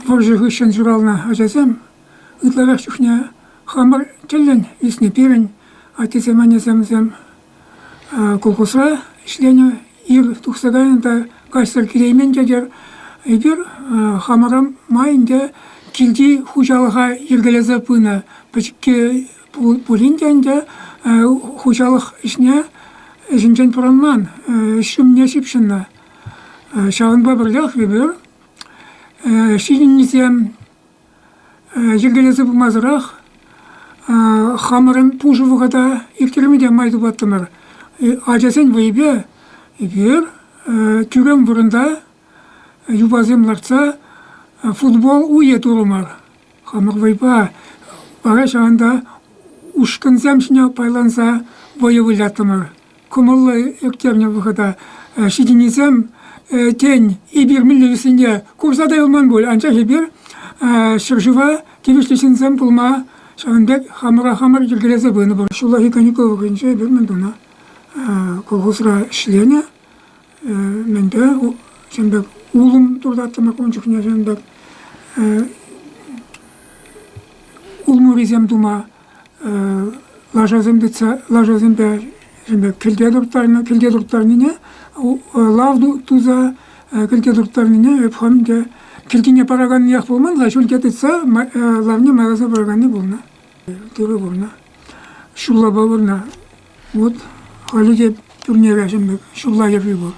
Варжы гыщен журална ажасам, ытларах чухня хамар телен весне пирен, атисем анесемзем колхоза işleni ир тухсагайында кайсыр киреймен жагер бир хамарам майында килди хужалыга ергелезе пына пичке пулинденде хужалык ишне жинжен пуранман шумне шипшинна шагынба бирлях бир шиннизем ергелезе пумазырах хамарам пужувгада иркеремеде майды баттымар ажасен вайбе бир тюрем бурында юбаземларца футбол уе турумар хамар вайба бара шагында ушкынзем шине пайланса воевылятымар кумыллы эктерне выхода шидинизем тень и бир миллисине курсада елман бол анча бир шыржыва кивишлисинзем пулма шагындек хамар ергелезе быны бар шулахи каникулы гынча бир мендуна колхозра işleyene men de şimdi ulum turdattım konçuknya şimdi ulmurizem duma lajazem de şimdi kilde durtarnine lavdu tuza kilde durtarnine hep hamde kiltine paragan yak bulman la şul ketetse lavne magaza paraganı bulna turu bulna şulla bulna вот Halide Türkiye'ye şimdi şulla yapıyor bu.